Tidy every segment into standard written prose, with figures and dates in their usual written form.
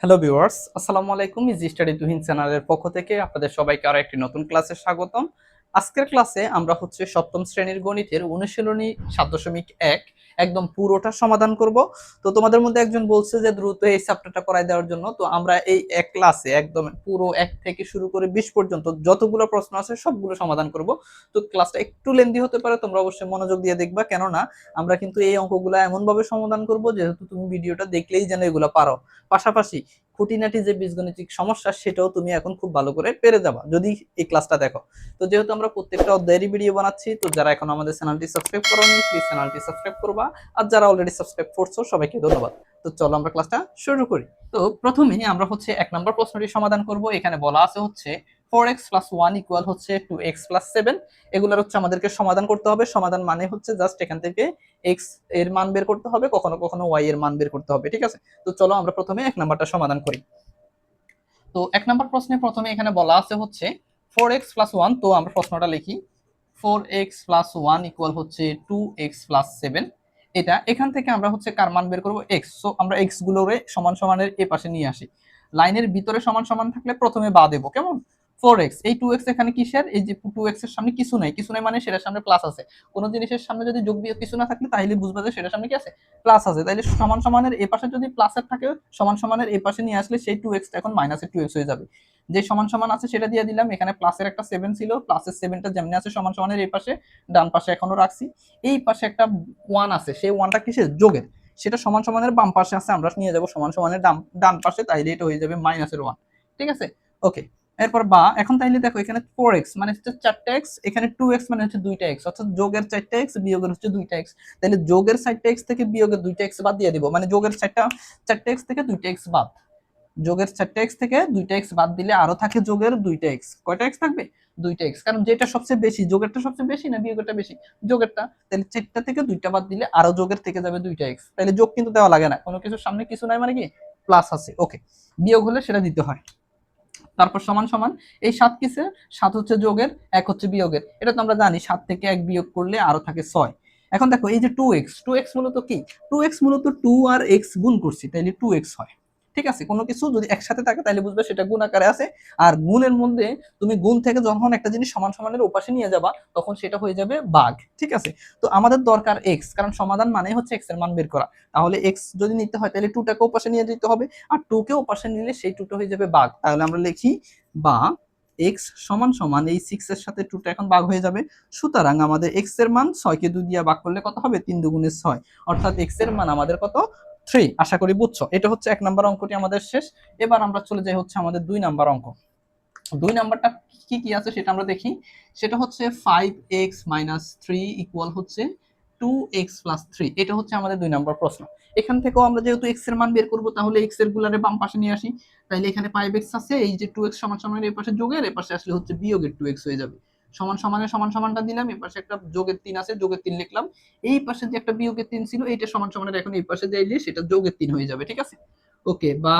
Hello viewers, আসসালামু আলাইকুম। Easy study Tuhin চ্যানেলের পক্ষ থেকে আপনাদের সবাইকে আরো একটি নতুন ক্লাসে স্বাগতম। আজকের ক্লাসে আমরা সপ্তম শ্রেণীর গণিতের অনুশীলনী ৭.১ একদম পুরোটা সমাধান করব। তো তোমাদের মধ্যে একজন বলছে যে দ্রুত এই চ্যাপ্টারটা করায় দেওয়ার জন্য। তো আমরা এই এক ক্লাসে একদম পুরো ১ থেকে শুরু করে ২০ পর্যন্ত যতগুলো প্রশ্ন আছে সবগুলো সমাধান করব। তো ক্লাসটা একটু লেন্দি হতে পারে, তোমরা অবশ্যই মনোযোগ দিয়ে দেখবা, কেননা আমরা কিন্তু এই অঙ্কগুলো এমনভাবে সমাধান করব যেহেতু তুমি ভিডিওটা দেখলেই যেন এগুলো পারো। পাশাপাশি খুঁটিনাটি যে বীজগণিতিক সমস্যা সেটাও তুমি এখন খুব ভালো করে পেরে যাবা যদি এই ক্লাসটা দেখো। তো যেহেতু আমরা প্রত্যেকটা অধ্যায়েরই ভিডিও বানাচ্ছি, তো যারা এখন আমাদের চ্যানেলটি সাবস্ক্রাইব করোনি প্লিজ চ্যানেলটি সাবস্ক্রাইব করবা, আর যারা অলরেডি সাবস্ক্রাইব করছো সবাইকে ধন্যবাদ। তো চলো আমরা ক্লাসটা শুরু করি। তো প্রথমেই আমরা ১ নম্বর প্রশ্নটি সমাধান করব। এখানে বলা আছে 4x + 1 = 2x + 7। এগুলোর আমাদেরকে সমাধান করতে হবে। সমাধান মানে জাস্ট এখান থেকে x এর মান বের করতে হবে, কখনো কখনো y এর মান বের করতে হবে, ঠিক আছে। তো চলো আমরা প্রথমে ১ নাম্বারটা সমাধান করি। তো ১ নাম্বার প্রশ্নে প্রথমে এখানে বলা আছে 4x + 1। তো আমরা প্রশ্নটা লিখি, 4x + 1 = 2x + 7। এটা এখান থেকে আমরা কার মান বের করব, x। সো আমরা x গুলোরে সমান সমানের এই পাশে নিয়ে আসি। লাইনের ভিতরে সমান সমান থাকলে প্রথমে বা দেব, কেমন। 4x, এই 2x এখানে কিসের, এই যে 2x এর সামনে কিছু নাই, কিছু নাই মানে সেটার সামনে প্লাস আছে। কোন জিনিসের সামনে যদি যোগ বিয়োগ কিছু না থাকলে তাহলে বুঝবা যে সেটার সামনে কি আছে, প্লাস আছে। তাইলে সমান সমানের এই পাশে যদি প্লাসের থাকে, সমান সমানের এই পাশে নিয়ে আসলে সেই 2x টা এখন মাইনাসের 2x হয়ে যাবে। যে সমান সমান আছে সেটা দিয়ে দিলাম। এখানে প্লাসের একটা 7 ছিল, প্লাসের 7টা যেমনি আছে সমান সমানের এই পাশে, ডান পাশে এখনো রাখছি। এই পাশে একটা 1 আছে, সেই 1টা কিসের, যোগের। সেটা সমান সমানের বাম পাশে আছে, আমরা নিয়ে যাব সমান সমানের ডান পাশে, তাইলে এটা হয়ে যাবে -1। ঠিক আছে, ওকে। এরপর বা এখন তাইলে দেখো, এখানে 4x মানে 4টা x, এখানে 2x মানে 2টা x, অর্থাৎ যোগের 4টা x বিয়োগের 2টা x। তাহলে যোগের 4টা x থেকে বিয়োগের 2টা x বাদ দিয়ে দিব, মানে যোগের 4টা x থেকে 2টা x বাদ। যোগের 4টা x থেকে 2টা x বাদ দিলে আরো থাকে যোগের 2টা x। কয়টা x থাকবে, 2টা x। কারণ যেটা সবচেয়ে বেশি, যোগেরটা সবচেয়ে বেশি না বিয়োগেরটা বেশি, যোগেরটা। তাহলে 4টা থেকে 2টা বাদ দিলে আরো যোগের থেকে যাবে 2টা x। তাহলে যোগ কিন্তু দেওয়া লাগে না, কোনো কিছুর সামনে কিছু নাই মানে কি, প্লাস আছে, ওকে। বিয়োগ হলে সেটা দিতে হয়। তারপর সমান সমান, এই 7 কিসের, 7 যোগের, 1 বিয়োগের। এটা তো আমরা জানি, 7 থেকে 1 বিয়োগ করলে আরো থাকে 6। এখন দেখো এই যে 2x মূলত কি, 2x মূলত 2 আর x গুণ করছি, তাইলে 2x হয়। ঠিক আছে, কোনো কিছু যদি একসাথে থাকে তাহলে বুঝবে সেটা গুণ আকারে আছে। আর গুণের মধ্যে তুমি গুণ থেকে যখন একটা জিনিস সমান সমানের ওপাশে নিয়ে যাবা তখন সেটা হয়ে যাবে ভাগ, ঠিক আছে। তো আমাদের দরকার x, কারণ সমাধান মানে x এর মান বের করা। তাহলে x যদি নিতে হয় তাহলে 2টাকে ওপাশে নিয়ে যেতে হবে, আর 2 কে ওপাশে নিলে সেই 2টা হয়ে যাবে ভাগ। তাহলে আমরা লিখি বা x সমান সমান এই 6 এর সাথে 2টা এখন ভাগ হয়ে যাবে। সুতরাং আমাদের x এর মান 6 কে 2 দিয়ে ভাগ করলে কত হবে, 3 দুগুণে 6, অর্থাৎ x এর মান আমাদের কত, 3। আশা করি বুঝছো। এটা 1 নাম্বার অঙ্কটি আমাদের শেষ। এবার আমরা চলে যাই আমাদের 2 নাম্বার অঙ্ক। 2 নাম্বারটা কি কি আছে সেটা আমরা দেখি। সেটা 5x - 3 = 2x + 3। এটা আমাদের 2 নাম্বার প্রশ্ন। এখান থেকেও আমরা যেহেতু x এর মান বের করব, তাহলে x এর গুলারে বাম পাশে নিয়ে আসি। তাইলে এখানে 5x আছে, এই যে 2x সমান সমানের এই পাশে যোগের, এই পাশে আসলে বিয়োগের 2x হয়ে যাবে। সমান সমানের সমান সমানটা দিলাম, এই পাশে একটা যোগের 3 আছে, যোগের 3 লিখলাম। এই পাশে যে একটা বিয়োগের 3 ছিল, এইটা সমান সমানের এখন এই পাশে যাইলে সেটা যোগের 3 হয়ে যাবে, ঠিক আছে। ওকে, বা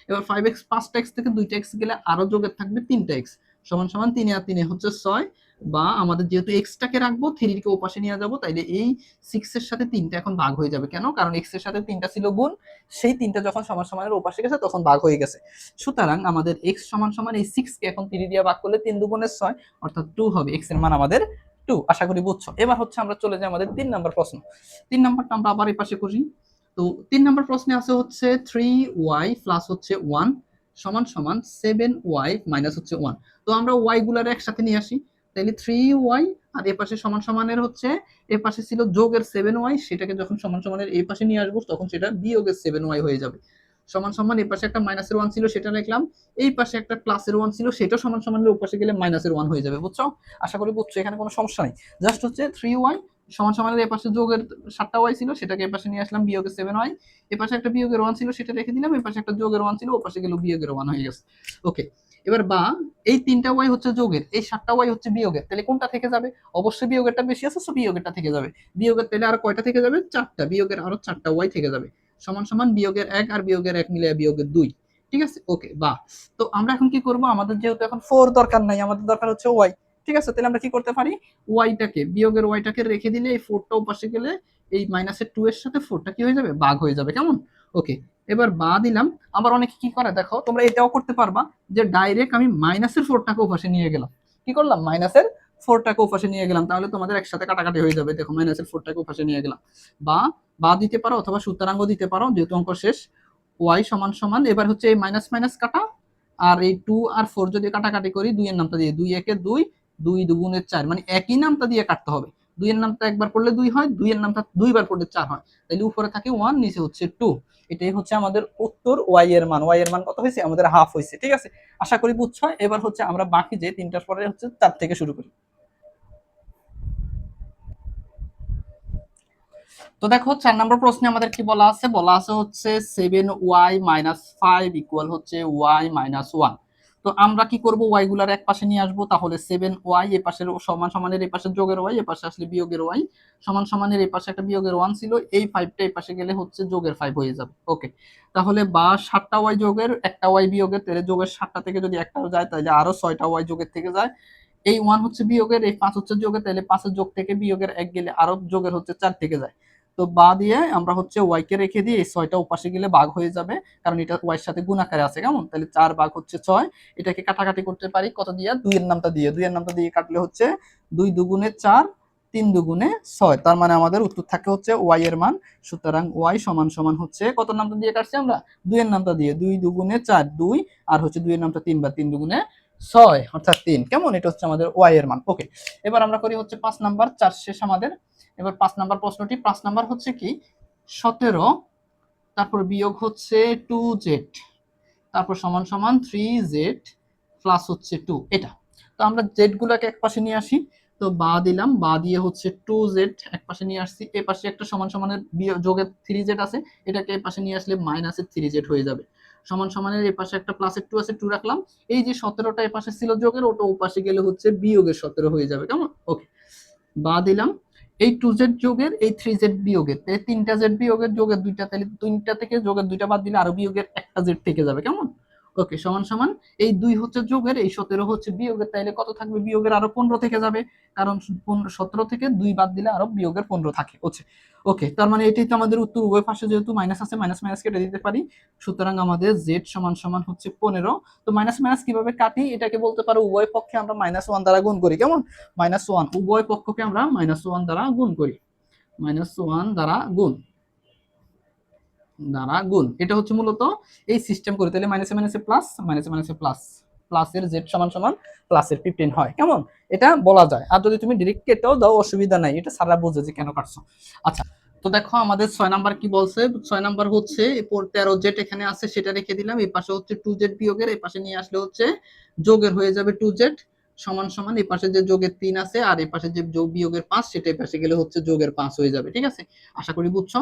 এবার 5x 5টা x থেকে 2টা x গেলে আরো যোগের থাকবে 3টা x, সমান সমান 3 আর 3 6। বা আমাদের যেহেতু x টাকে রাখবো, 3 কে ওপাশে নিয়ে যাব, তাইলে এই 6 এর সাথে 3টা এখন ভাগ হয়ে যাবে। কেন, কারণ x এর সাথে 3টা ছিল গুণ, সেই 3টা যখন সমান সমানের ওপাশে গেছে তখন ভাগ হয়ে গেছে। সুতরাং আমাদের x সমান সমান এই 6 কে এখন 3 দিয়ে ভাগ করলে 3 দুগুণে 6, অর্থাৎ 2 হবে। x এর মান আমাদের 2। আশা করি বুঝছো। এবার আমরা চলে যাই আমাদের 3 নাম্বার প্রশ্ন। 3 নাম্বারটা আমরা আবার এই পাশে করি। তো 3 নাম্বার প্রশ্নে আছে 3y + 1 সমান সমান 7y - 1। তো আমরা y গুলার একসাথে নিয়ে আসি। তাহলে 3y আর এই পাশে সমান সমানের এই পাশে ছিল যোগের 7y, সেটাকে যখন সমান সমানের এই পাশে নিয়ে আসবো তখন সেটা বিয়োগের 7y হয়ে যাবে। সমান সমান এই পাশে একটা -1 ছিল, সেটা লিখলাম। এই পাশে একটা +1 ছিল, সেটা সমান সমানের ওপাশে গেলে -1 হয়ে যাবে, বুঝছো। আশা করি বুঝছো, এখানে কোনো সমস্যা নেই। জাস্ট 3y সমান সমানের এই পাশে যোগের 7টা y ছিল, সেটাকে এই পাশে নিয়ে আসলাম, বিয়োগের 7y। এই পাশে একটা বিয়োগের 1 ছিল, সেটা রেখে দিলাম। এই পাশে একটা যোগের 1 ছিল, ও পাশে গেল বিয়োগের 1 হয়ে গেছে। ওকে, এবার বা এই 3টা y যোগের, এই 7টা y বিয়োগের, তাহলে কোনটা থেকে যাবে, অবশ্যই বিয়োগেরটা বেশি আছে, সো বিয়োগেরটা থেকে যাবে। বিয়োগের তাহলে আর কয়টা থেকে যাবে, 4টা, বিয়োগের আরো 4টা y থেকে যাবে। সমান সমান বিয়োগের 1 আর বিয়োগের 1 মিলে বিয়োগের 2। ঠিক আছে, ওকে। বা তো আমরা এখন কি করব, আমাদের যেহেতু এখন 4 দরকার নাই, আমাদের দরকার y। ঠিক আছে, তাহলে আমরা কি করতে পারি, ওয়াইটাকে, বিয়োগের ওয়াইটাকে রেখে দিলে এই 4টা পাশে গেলে এই -2 এর সাথে 4টা কি হয়ে যাবে, ভাগ হয়ে যাবে, কেমন। ওকে, এবার বা দিলাম। আবার অনেকে কি করে দেখো, তোমরা এটাও করতে পারবা যে ডাইরেক্ট আমি মাইনাসের 4টাকে ওপাশে নিয়ে গেলাম। কি করলাম, মাইনাসের 4টাকে ওপাশে নিয়ে গেলাম, তাহলে তোমাদের একসাথে কাটাকাটি হয়ে যাবে। দেখো মাইনাসের 4টাকে ওপাশে নিয়ে গেলাম। বা বা দিতে পারো অথবা সুতরাংও দিতে পারো, যেহেতু অঙ্ক শেষ। ওয়াই সমান সমান, এবার হচ্ছে এই মাইনাস মাইনাস কাটা, আর এই 2 আর 4 যদি কাটাকাটি করি, 2 এর নামটা দিয়ে, 2 একে 2, 2 দুগুণে 4, মানে একই নামটা দিয়ে কাটতে হবে। 2 এর নামটা একবার করলে 2 হয়, 2 এর নামটা দুইবার করলে 4 হয়। তাহলে উপরে থাকে 1, নিচে হচ্ছে 2। এটাই হচ্ছে আমাদের উত্তর। ওয়াই এর মান, ওয়াই এর মান কত হয়েছে আমাদের, হাফ হয়েছে। ঠিক আছে, আশা করি বুঝছো। এবার হচ্ছে আমরা বাকি যে তিনটার পরে হচ্ছে 4 থেকে শুরু করি। তো দেখো 4 নম্বর প্রশ্নে আমাদের কি বলা আছে, বলা আছে হচ্ছে 7y - 5 হচ্ছে y-1। তো আমরা কি করব, ওয়াই গুলার এক পাশে নিয়ে আসবো। তাহলে 7y এ পাশের সমান সমানের এই পাশে যোগের ওয়াই, এ পাশে আসলে বিয়োগের ওয়াই, সমান সমানের এই পাশে একটা বিয়োগের 1 ছিল, এই 5টা এই পাশে গেলে হচ্ছে যোগের 5 হয়ে যাবে। ওকে, তাহলে বা 7টা ওয়াই যোগের একটা ওয়াই বিয়োগের, তাহলে যোগের 7টা থেকে যদি একটাও যায় তাহলে আরো 6টা ওয়াই যোগের থেকে যায়। এই 1 হচ্ছে বিয়োগের, এই 5 হচ্ছে যোগের, তাহলে 5 এর যোগ থেকে বিয়োগের 1 গেলে আরো যোগের হচ্ছে 4 থেকে যায়। তো বা দিয়ে আমরা হচ্ছে ওয়াই কে রেখে দিয়ে এই 6টা উপাশে গেলে ভাগ হয়ে যাবে, কারণ এটা ওয়াই এর সাথে গুণ আকারে আছে। কেমন, তাহলে 4 ভাগ হচ্ছে 6। এটাকে কাটাকাটি করতে পারি কত দিয়ে, 2 এর নামটা দিয়ে, 2 এর নামটা দিয়ে কাটলে হচ্ছে 2 দুগুণে 4, 3 দুগুণে 6। তার মানে আমাদের উত্তর থাকে হচ্ছে ওয়াই এর মান। সুতরাং ওয়াই সমান সমান হচ্ছে কত নামটা দিয়ে কাটছি আমরা, 2 এর নামটা দিয়ে, 2 দুগুণে 4, 2, আর হচ্ছে 2 এর নামটা 3 বার, 3 দুগুণে 6, অর্থাৎ 3। কেমন, এটা হচ্ছে আমাদের ওয়াই এর মান। ওকে, এবার আমরা করি হচ্ছে 5 নাম্বার, 4 শেষ আমাদের। এবার 5 নাম্বার প্রশ্নটি, 5 নাম্বার হচ্ছে কি, 17 তারপর বিয়োগ হচ্ছে 2z, তারপর সমান সমান 3z প্লাস হচ্ছে 2, এটা। তো আমরা জেড গুলাকে এক পাশে নিয়ে আসি। তো বা দিলাম, বা দিয়ে হচ্ছে 2z এক পাশে নিয়ে আসছি, এ পাশে একটা সমান সমানের যোগের 3z আছে, এটাকে এ পাশে নিয়ে আসলে মাইনাসের 3z হয়ে যাবে। সমান সমানের এ পাশে একটা প্লাসের 2 আছে, 2 রাখলাম। এই যে 17টা এ পাশে ছিল যোগের, ওটা ও পাশে গেলে হচ্ছে বিয়োগের 17 হয়ে যাবে। কেমন, ওকে। বা দিলাম, এই 2z যোগের, এই 3z বিয়োগের, তাহলে 3টা z বিয়োগের, যোগের 2টা, তাহলে 3টা থেকে যোগের 2টা বাদ দিলে আরো বিয়োগের একটা z থেকে যাবে। কেমন, ওকে। সমান সমান এই 2 হচ্ছে যোগের, এই 17 হচ্ছে বিয়োগের, তাইলে কত থাকবে, বিয়োগের আরো 15 থেকে যাবে, কারণ 17 থেকে 2 বাদ দিলে আরো বিয়োগের 15 থাকে। ওকে, তার মানে এটাই তো আমাদের উত্তর। উভয় পাশে যেহেতু মাইনাস আছে, মাইনাস মাইনাস কেটে দিতে পারি। সুতরাং আমাদের z সমান সমান হচ্ছে 15। তো মাইনাস মাইনাস কিভাবে কাটি, এটাকে বলতে পারো উভয় পক্ষে আমরা -1 দ্বারা গুণ করি। কেমন, -1, উভয় পক্ষকে আমরা -1 দ্বারা গুণ করি। -1 দ্বারা গুণ, এটা হচ্ছে মূলত এই সিস্টেম করে। তাহলে মাইনাসে মাইনাসে প্লাস, মাইনাসে মাইনাসে প্লাস, প্লাসের জেড সমান সমান প্লাসের 15 হয়। কেমন, এটা বলা যায়। আর যদি তুমি ডিরেক্ট কেটেও দাও অসুবিধা নাই, এটা সারা বুঝে যে কেন কাটছো। আচ্ছা, তো দেখো আমাদের 6 নাম্বার কি বলছে। 6 নাম্বার হচ্ছে 13z এখানে আছে, সেটা রেখে দিলাম। এই পাশে হচ্ছে 2z বিয়োগের, এই পাশে নিয়ে আসলে হচ্ছে যোগের হয়ে যাবে 2z, সমান সমান এই পাশে যে যোগের 3 আছে আর এই পাশে যে যোগ বিয়োগের 5, সেটা এই পাশে গেলে হচ্ছে যোগের 5 হয়ে যাবে। ঠিক আছে, আশা করি বুঝছো।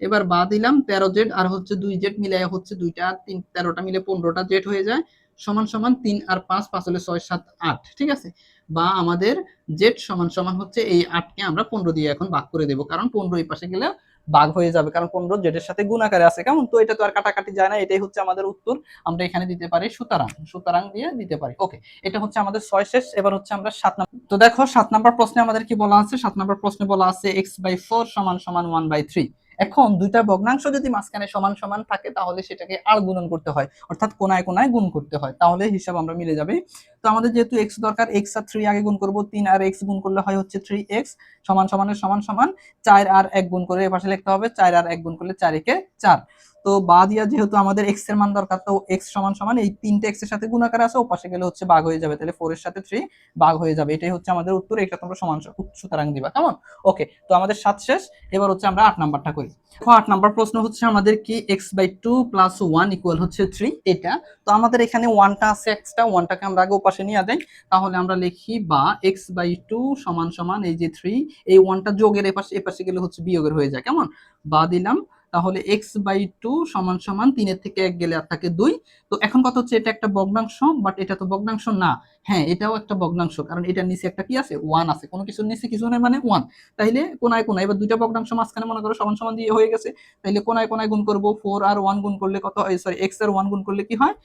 এবার বা দিলাম 13z আর হচ্ছে 2z মিলাই হচ্ছে 2টা 3, 13টা মিলে 15টা জেড হয়ে যায়, সমান সমান 3 আর 5, 5 হলে 6, 7, 8। ঠিক আছে, বা আমাদের জেড সমান সমান হচ্ছে এই 8কে আমরা 15 দিয়ে এখন ভাগ করে দেব, কারণ 15 এই পাশে গেলে ভাগ হয়ে যাবে, কারণ 15 জেডের সাথে গুণ আকারে আছে। কেমন, তো এটা তো আর কাটাকাটি যায় না, এটাই হচ্ছে আমাদের উত্তর। আমরা এখানে দিতে পারি সুতরাং, সুতরাং দিয়ে দিতে পারি। ওকে, এটা হচ্ছে আমাদের 6 শেষ। এবার হচ্ছে আমরা 7 নাম্বার। তো দেখো 7 নাম্বার প্রশ্নে আমাদের কি বলা আছে, 7 নাম্বার প্রশ্নে বলা আছে x/4 সমান সমান 1/3। এখন দুইটা ভগ্নাংশ যদি মাঝখানে সমান সমান থাকে তাহলে সেটাকে আর গুণন করতে হয়, অর্থাৎ কোনায় কোনায় গুণ করতে হয়, তাহলে হিসাব আমরা মিলে যাবে। তো আমাদের যেহেতু x দরকার, x আর 3 আগে গুণ করব, 3 আর x গুণ করলে হয় হচ্ছে 3x, সমান সমানের সমান সমান 4 আর 1 গুণ করে এপাশে লিখতে হবে, 4 আর 1 গুণ করলে 4 একে 4। তো বা দিয়া যেহেতু আমাদের x এর মান দরকার, তো x সমান সমান এই 3টে x এর সাথে গুণ আকারে আছে, ও পাশে গেলে হচ্ছে ভাগ হয়ে যাবে, তাহলে 4 এর সাথে 3 ভাগ হয়ে যাবে। এটাই হচ্ছে আমাদের উত্তর। এটা তোমরা সমান সুতরাং দিবা। কেমন, ওকে। তো আমাদের 7 শেষ। এবার হচ্ছে আমরা 8 নাম্বারটা করি। দেখো 8 নাম্বার প্রশ্ন হচ্ছে আমাদের কি x/2 + 1 = হচ্ছে 3, এটা। তো আমাদের এখানে 1টা আছে, এক্সট্রা 1টাকে আমরা আগে ওপাশে নিয়ে যাই। তাহলে আমরা লিখি বা x/2 সমান সমান এই যে 3, এই 1টা যোগের এপাশে গেলে হচ্ছে বিয়োগের হয়ে যায়। কেমন, বা দিলাম। তাহলে x/2 সমান সমান 3 এর থেকে 1 গেলে আর থাকে 2। তো এখন কথা হচ্ছে এটা একটা ভগ্নাংশ, বাট এটা তো ভগ্নাংশ না। হ্যাঁ, এটাও একটা ভগ্নাংশ, কারণ এটার নিচে একটা কি আছে, 1 আছে। কোনো কিছুর নিচে কিছু নেই মানে 1। তাইলে কোনায় কোনায়, এবার দুইটা ভগ্নাংশ মাঝখানে মনে করো সমান সমান দিয়ে হয়ে গেছে, তাইলে কোনায় কোনায় গুণ করব। 4 আর 1 গুণ করলে কত হয়, সরি, x আর 1 গুণ করলে কি হয়,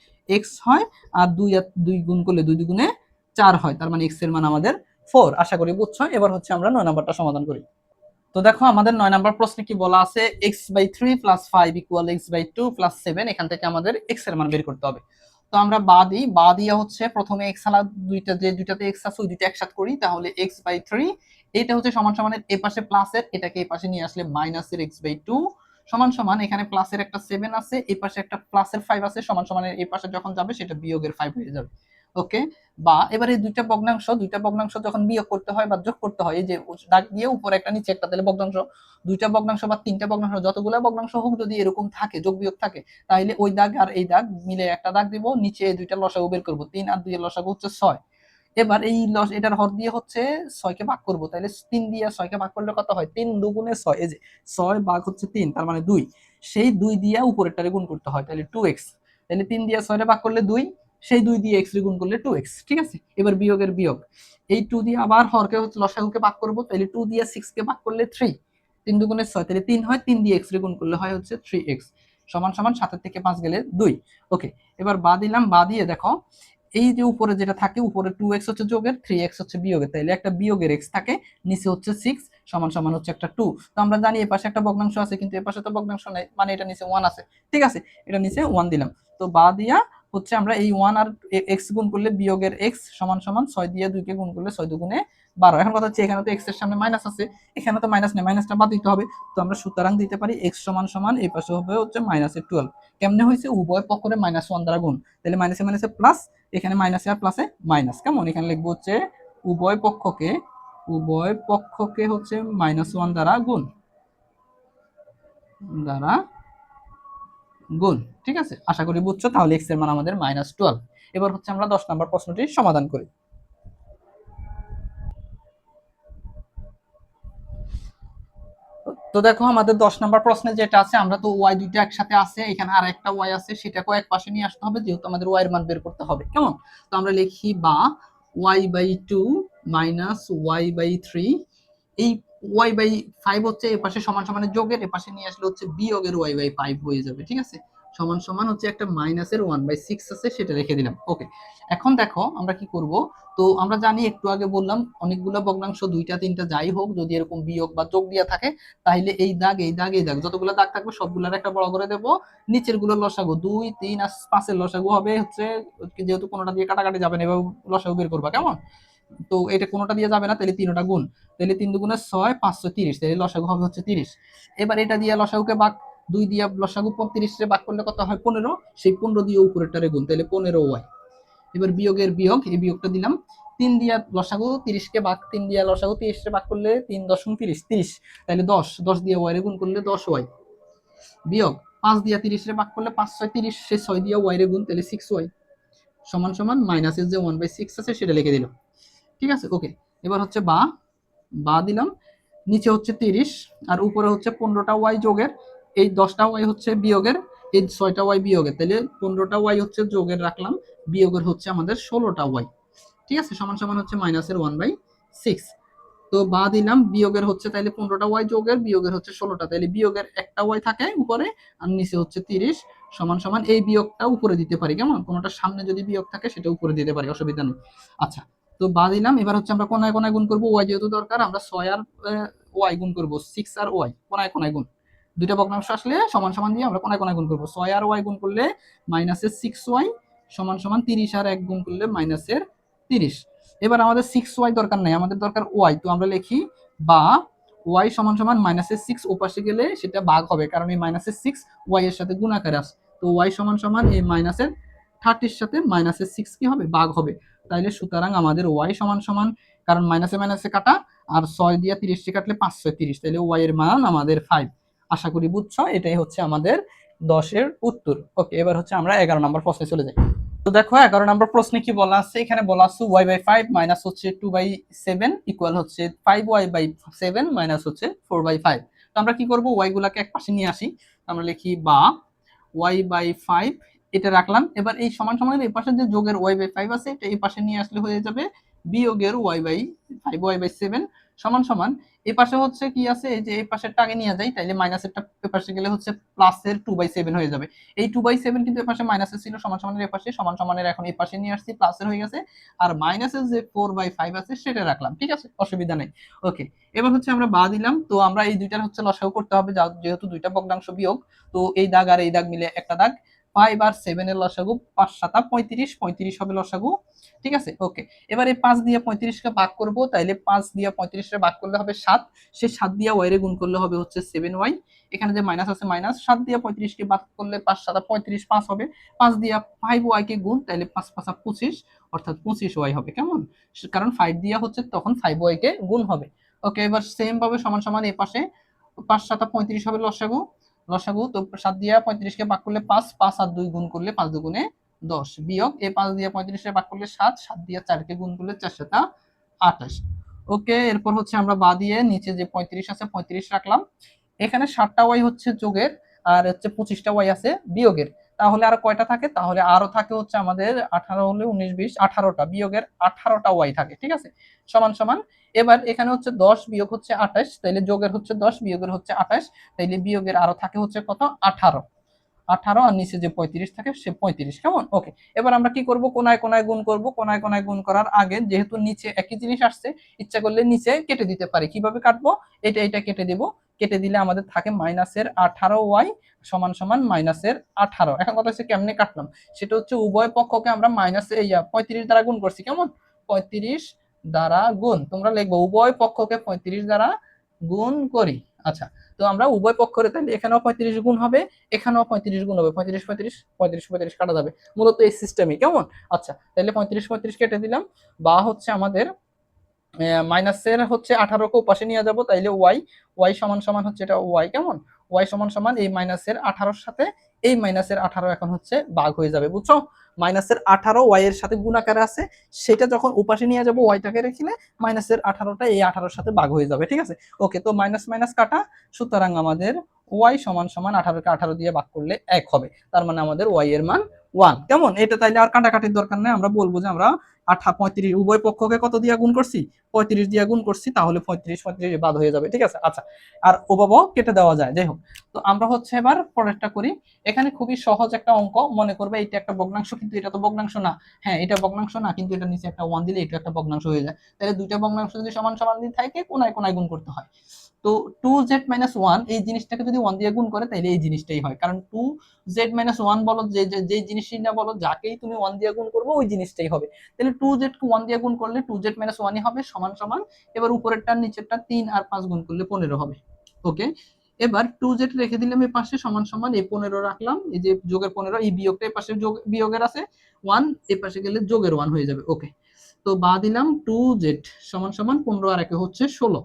x হয়। আর 2 আর 2 গুণ করলে 2 দুগুণে 4 হয়, তার মানে x এর মান আমাদের 4। আশা করি বুঝছো। এবার হচ্ছে আমরা 9 নাম্বারটা সমাধান করি। তো দেখো আমাদের 9 নম্বর প্রশ্নে কি বলা আছে, x/3 + 5 = x/2 + 7। এখান থেকে আমাদের x এর মান বের করতে হবে। তো আমরা বা দিয়ে হচ্ছে প্রথমে x আলা দুইটাতে x আছে ওই দুইটা একসাথে করি, তাহলে x/3 এটা হচ্ছে সমান সমান এই পাশে প্লাসের, এটাকে এই পাশে নিয়ে আসলে মাইনাসের x/2 সমান সমান এখানে প্লাসের একটা 7 আছে, এই পাশে একটা প্লাসের 5 আছে, সমান সমান এই পাশে যখন যাবে সেটা বিয়োগের 5 হয়ে যাবে। ওকে, বা এবারে দুইটা ভগ্নাংশ যখন বিয়োগ করতে হয় বা যোগ করতে হয়, এই যে দাগ দিয়ে উপরে একটা নিচে একটা, তাহলে ভগ্নাংশ দুইটা ভগ্নাংশ বা তিনটা ভগ্নাংশ যতগুলা ভগ্নাংশ হোক যদি এরকম থাকে যোগ বিয়োগ থাকে, তাহলে ওই দাগ আর এই দাগ মিলে একটা দাগ দিব, নিচে এই দুইটা লসাগু বের করব। 3 আর 2 এর লসাগু হচ্ছে 6। এবার এই এটার হর দিয়ে হচ্ছে 6 কে ভাগ করব, তাহলে 3 দিয়ে 6 কে ভাগ করলে কত হয়, 3 দুগুণে 6, এই যে 6 ভাগ হচ্ছে 3 তার মানে 2, সেই 2 দিয়ে উপরেরটারে গুণ করতে হয়, তাহলে 2x, তাহলে 3 দিয়ে 6 রে ভাগ করলে 2, সেই 2 দিয়ে x রে গুণ করলে 2x। ঠিক আছে, এবার বিয়োগের বিয়োগ, এই 2 দিয়ে আবার হরকে হচ্ছে লসাগুকে ভাগ করব, তাহলে 2 দিয়ে 6 কে ভাগ করলে 3, 3 দুগুণে 6, তাহলে 3 হয়, 3 দিয়ে x রে গুণ করলে হয় হচ্ছে 3x সমান সমান 7 থেকে 5 গেলে 2। ওকে, এবার বা দিলাম, বা দিয়ে দেখো এই যে উপরে যেটা থাকে, উপরে 2x হচ্ছে যোগের, 3x হচ্ছে বিয়োগের, তাইলে একটা বিয়োগের x থাকে, নিচে হচ্ছে 6 সমান সমান হচ্ছে একটা 2। তো আমরা জানি এই পাশে একটা ভগ্নাংশ আছে, কিন্তু এই পাশে তো ভগ্নাংশ নাই, মানে এটা নিচে 1 আছে। ঠিক আছে, এটা নিচে 1 দিলাম। তো বা দিয়া হচ্ছে আমরা এই 1 আর x গুণ করলে বিয়োগের x সমান সমান 6 দিয়ে 2 কে গুণ করলে 6 দুগুণে 12। এখন কথা হচ্ছে এখানে তো x এর সামনে মাইনাস আছে, এখানে তো মাইনাস নেই, মাইনাসটা বাদ দিতে হবে। তো আমরা সুতরাং দিতে পারি x সমান সমান এই পাশে হবে হচ্ছে -12। কেমনে হয়েছে, উভয় পক্ষে -1 দ্বারা গুণ, তাহলে মাইনাসে মাইনাসে প্লাস, এখানে মাইনাসে আর প্লাসে মাইনাস। কেমন, এখানে লিখবো হচ্ছে উভয় পক্ষকে হচ্ছে -1 দ্বারা গুণ। ঠিক আছে, আশা করি বুঝছো। তাহলে x এর মান আমাদের -12। এবার হচ্ছে আমরা 10 নম্বর প্রশ্নটি সমাধান করি। তো দেখো আমাদের 10 নম্বর প্রশ্নে যেটা আছে, আমরা তো y দুইটা একসাথে আছে, এখানে আর একটা y আছে, সেটাকে এক পাশে নিয়ে আসতে হবে, যেহেতু আমাদের y এর মান বের করতে হবে। কেমন, তো আমরা লিখি বা y/2 y/3, এই y/5 হচ্ছে এই পাশে সমান সমানের যোগের, এই পাশে নিয়ে আসলে হচ্ছে বিয়োগের y/5 হয়ে যাবে। ঠিক আছে, সমান সমান হচ্ছে একটা মাইনাসের 1/6 আছে, সেটা রেখে দিলাম। ওকে, এখন দেখো আমরা কি করব। তো আমরা জানি, একটু আগে বললাম, অনেকগুলো ভগ্নাংশ দুইটা তিনটা যাই হোক যদি এরকম বিয়োগ বা যোগ দিয়া থাকে, তাহলে এই দাগ এই দাগ এই দাগ যতগুলো দাগ থাকবে সবগুলোর একটা বড় করে দেব, নিচের গুলো লসাগু 2 3 আর 5 এর লসাগু হবে হচ্ছে, যেহেতু কোনোটা দিয়ে কাটাকাটি যাবে না, এভাবে লসাগু বের করবা। কেমন, তো এটা কোনোটা দিয়ে যাবে না, তাহলে তিনটা গুণ, তাহলে 3 দুগুণে 6 530, তাহলে লসাগু হবে হচ্ছে 30। এবার এটা দিয়ে লসাগুকে ভাগ, 2 দিয়ে লসাগু 35 রে ভাগ করলে কত হয় 15, সেই 15 দিয়ে উপরেরটারে গুণ, তাহলে 15y। এবার বিয়োগের বিয়োগ, এই বিয়োগটা দিলাম, 3 দিয়া লসাগু 30 কে ভাগ, 3 দিয়া লসাগু 30 রে ভাগ করলে 3 দশম 30 30, তাহলে 10 10 দিয়ে y রে গুণ করলে 10y, বিয়োগ 5 দিয়া 30 রে ভাগ করলে 5 6 30, সে 6 দিয়া y রে গুণ, তাহলে 6y সমান সমান মাইনাসের যে 1/6 আছে সেটা লিখে দিলাম। ঠিক আছে, ওকে, এবার হচ্ছে বা বা দিলাম, নিচে হচ্ছে 30 আর উপরে হচ্ছে 15টা y যোগের, এই 10টা y হচ্ছে বিয়োগের, এই 6টা y বিয়োগের, তাহলে 15টা y হচ্ছে যোগের রাখলাম, বিয়োগের হচ্ছে আমাদের 16টা y। ঠিক আছে, সমান সমান হচ্ছে মাইনাসের 1/6। তো বা দিলাম, বিয়োগের হচ্ছে তাহলে 15টা y যোগের, বিয়োগের হচ্ছে 16টা, তাহলে বিয়োগের একটা y থাকে উপরে আর নিচে হচ্ছে 30 সমান সমান, এই বিয়োগটা উপরে দিতে পারি। কেমন, কোনোটা সামনে যদি বিয়োগ থাকে সেটা উপরে দিতে পারি, অসুবিধা নেই। আচ্ছা, তো বা দিলাম, এবার হচ্ছে আমরা কোনায় কোনায় গুণ করবো, y যেহেতু দরকার, আমরা 6 আর y গুণ করবো, 6 আর y কোনায় কোনায় গুণ, দুইটা ভগ্নাংশ আসলে সমান সমান দিয়ে আমরা কোনায় কোনায় গুণ করবো। 6 আর y গুণ করলে -6y সমান সমান 30 আর 1 গুণ করলে -30। এবার আমাদের 6y দরকার নাই, আমাদের দরকার y, তো আমরা লিখি বা y সমান সমান -6 ওপাশে গেলে সেটা ভাগ হবে, কারণ এই -6 y এর সাথে গুণাকারে আছে। তো y সমান সমান এই -30 সাথে -6 কি হবে, ভাগ হবে। তাইলে সুতরাং আমাদের y সমান সমান, কারণ মাইনাসে মাইনাসে কাটা, আর 6 দিয়ে 30 টি কাটলে 5 6 30, তাহলে y এর মান আমাদের 5। আশা করি বুঝছো, এটাই হচ্ছে আমাদের 10 এর উত্তর। ওকে, এবার হচ্ছে আমরা 11 নম্বর প্রশ্নে চলে যাই। তো দেখো 11 নম্বর প্রশ্নে কি বলা আছে, এখানে বলা আছে y/5 মাইনাস হচ্ছে 2/7 ইকুয়াল হচ্ছে 5y/7 মাইনাস হচ্ছে 4/5। তো আমরা কি করব, y গুলাকে এক পাশে নিয়ে আসি, আমরা লিখি বা y/5 এটা রাখলাম। এবার এই সমান সমানের এই পাশে যে যোগের y/5 আছে এটা এই পাশে নিয়ে আসলে হয়ে যাবে বিয়োগের y/5 y/7 সমান সমান এই পাশে হচ্ছে কি আছে, এই যে এই পাশেরটা আগে নিয়ে যাই, তাইলে মাইনাসেরটা এ পাশে গেলে হচ্ছে প্লাসের 2/7 হয়ে যাবে। এই 2/7 কিন্তু এ পাশে মাইনাসের ছিল, সমান সমানের এ পাশে, সমান সমানের এখন এই পাশে নিয়ে আসছি, প্লাসের হয়ে গেছে। আর মাইনাসের যে 4/5 আছে সেটা রাখলাম, ঠিক আছে, অসুবিধা নেই। ওকে, এবার হচ্ছে আমরা বা দিলাম, তো আমরা এই দুইটার হচ্ছে লসাগু করতে হবে, যেহেতু দুইটা ভগ্নাংশ বিয়োগ, তো এই দাগ আর এই দাগ মিলে একটা দাগ। 5 আর 7 এর লসাগু 5 7 35, 35 হবে লসাগু, ঠিক আছে। ওকে, এবার এই 5 দিয়ে 35 কে ভাগ করব, তাইলে 5 দিয়ে 35 কে ভাগ করলে হবে 7, সেই 7 দিয়ে y রে গুণ করলে হবে হচ্ছে 7y। এখানে যে মাইনাস আছে মাইনাস, 7 দিয়ে 35 কে ভাগ করলে 5 7 35, 5 হবে। 5 দিয়ে 5y কে গুণ, তাইলে 5 5 25, অর্থাৎ 25y হবে, কেমন, কারণ 5 দিয়ে হচ্ছে তখন 5y কে গুণ হবে। ওকে, এবার সেম ভাবে সমান সমান এই পাশে 5 7 35 হবে লসাগু, লসাগু তো 7 দিয়ে 35 কে ভাগ করলে 5, 5 আর 2 গুণ করলে 5 দুগুণে 10, বিয়োগ এই 5 দিয়ে 35 কে ভাগ করলে 7, 7 দিয়ে 4 কে গুণ করলে 4 7 28। ওকে, এরপর হচ্ছে আমরা বা দিয়ে নিচে যে 35 আছে 35 রাখলাম। এখানে 7টা ওয়াই হচ্ছে যোগের, আর হচ্ছে 25টা ওয়াই আছে বিয়োগের। তাহলে আর কয়টা থাকে, তাহলে আরো থাকে হচ্ছে আমাদের 18 হলে 19 20 18টা, বিয়োগের 18টা ওয়াই থাকে, ঠিক আছে, সমান সমান। এবার এখানে হচ্ছে 10 বিয়োগ হচ্ছে 28, তাইলে যোগের হচ্ছে 10 বিয়োগের হচ্ছে 28, তাইলে বিয়োগের আরো থাকে হচ্ছে কত, 18। 18 আর নিচে যে 35 থাকে সে 35, কেমন। ওকে, এবার আমরা কি করব, কোনায় কোনায় গুণ করব। কোনায় কোনায় গুণ করার আগে যেহেতু নিচে একই জিনিস আসছে, ইচ্ছা করলে নিচে কেটে দিতে পারি। কিভাবে কাটবো, এটা এটা কেটে দিব, কেটে দিলে আমাদের থাকে মাইনাসের 18y সমান সমান মাইনাসের 18। এখন কথা হচ্ছে কেমনে কাটলাম, সেটা হচ্ছে উভয় পক্ষকে আমরা মাইনাস 35 দ্বারা গুণ করছি, কেমন, 35 দ্বারা গুণ, তোমরা লিখবো উভয় পক্ষকে 35 দ্বারা গুণ করি। আচ্ছা, তো আমরা উভয় পক্ষরে, তাহলে এখানেও 35 গুণ হবে, এখানেও 35 গুণ হবে, 35 35 35 35 কাটা যাবে, মূলত এই সিস্টেমই, কেমন। আচ্ছা, তাহলে 35 35 কেটে দিলাম, বা হচ্ছে আমাদের মাইনাসের হচ্ছে 18 কে পাশে নিয়ে যাব, তাইলে ওয়াই, ওয়াই সমান সমান হচ্ছে এটা ওয়াই, কেমন, ওয়াই সমান সমান এই মাইনাসের 18-র সাথে এই মাইনাসের 18 এখন হচ্ছে ভাগ হয়ে যাবে, বুঝছো, মাইনাসের 18 ওয়াই এর সাথে গুণ আকারে আছে, সেটা যখন উপাশে নিয়ে যাব ওয়াইটাকে রেখে মাইনাসের 18টা এই 18-র সাথে ভাগ হয়ে যাবে, ঠিক আছে। ওকে, তো মাইনাস মাইনাস কাটা, সুতরাং আমাদের ওয়াই সমান সমান 18-কে 18 দিয়ে ভাগ করলে 1 হবে, তার মানে আমাদের ওয়াই এর মান 1, কেমন। এটা তাইলে আর কাটাকাটির দরকার নেই, আমরা বলবো যে আমরা 35 উভয় পক্ষকে কত দিয়ে গুণ করছি, 35 দিয়ে গুণ করছি, তাহলে 35 35 বাদ হয়ে যাবে, ঠিক আছে। আচ্ছা, আর ওভাবেও কেটে দেওয়া যায়, যাই হোক। তো আমরা হচ্ছে এবার পরেরটা করি। এখানে খুবই সহজ একটা অঙ্ক, মনে করবে এটা একটা ভগ্নাংশ, কিন্তু এটা তো ভগ্নাংশ না। হ্যাঁ, এটা ভগ্নাংশ না, কিন্তু এটা নিচে একটা 1 দিলে এটা একটা ভগ্নাংশ হয়ে যায়। তাহলে দুইটা ভগ্নাংশ যদি সমান সমান দিয়ে থাকে, কোনায় কোনায় গুণ করতে হয়। তো 2z-1 এই জিনিসটাকে যদি 1 দিয়ে গুণ করে, তাহলে এই জিনিসটাই হয়, কারণ 2z-1 বলো, যে জিনিসই না বলো, যাকেই তুমি 1 দিয়ে গুণ করবে ওই জিনিসটাই হবে। তাহলে 2z কে 1 দিয়ে গুণ করলে 2z-1ই হবে, সমান সমান। এবার উপরেরটা নিচেরটা 3 আর 5 গুণ করলে 15 হবে। ওকে, এবার 2z রেখে দিলাম এই পাশে, সমান সমান এই 15 রাখলাম, এই যে যোগের 15, এই বিয়োগটা এই পাশে যোগ বিয়োগের আছে 1, এই পাশে গেলে যোগের 1 হয়ে যাবে। ওকে, তো বা দিলাম 2z সমান সমান 15 আর 1 হচ্ছে 16,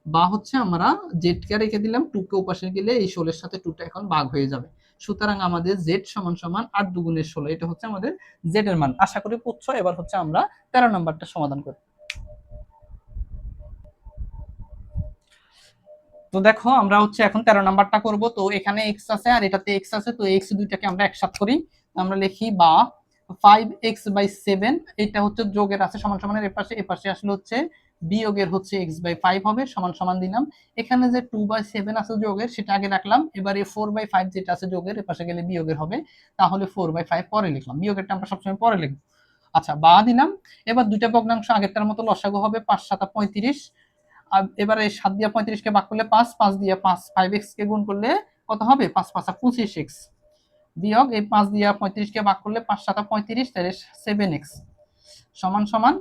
বা হচ্ছে আমরা জেড কে রেখে দিলাম, 2 কে ওপাশে গেলে এই 16 এর সাথে 2টা এখন ভাগ হয়ে যাবে। সুতরাং আমাদের জেড সমান সমান 8 দুগুণে 16, এটা হচ্ছে আমাদের জেড এর মান। আশা করি বুঝছো। এবার হচ্ছে আমরা 13 নাম্বারটা সমাধান করি। তো দেখো, আমরা হচ্ছে এখন 13 নাম্বারটা করব। তো এখানে এক্স আছে আর এটাতে এক্স আছে, তো এক্স দুইটাকে আমরা একসাথে করি। আমরা লিখি বা 5x/7, এটা হচ্ছে যোগের আছে, সমান সমানের এপাশে আসলে হচ্ছে বিয়োগের হচ্ছে x/5 হবে, সমান সমান দিলাম। এখানে যে 2/7 আছে যোগের, সেটা আগে রাখলাম। এবারে 4/5 যেটা আছে যোগের, এপাশে গেলে বিয়োগের হবে, তাহলে 4/5 পরে লিখলাম, বিয়োগেরটা আমরা সবসময় পরে লিখব। আচ্ছা, বা দিলাম। এবার দুইটা ভগ্নাংশ আগেরটার মতো লসাগু হবে, 5 7 35। এবারে 7 দিয়ে 35 কে ভাগ করলে 5, 5 দিয়ে 5 5x কে গুণ করলে কত হবে, 5 5 25x, বিয়োগ এই 5 দিয়ে 35 কে ভাগ করলে 5 7 35, তাহলে 7x সমান সমান।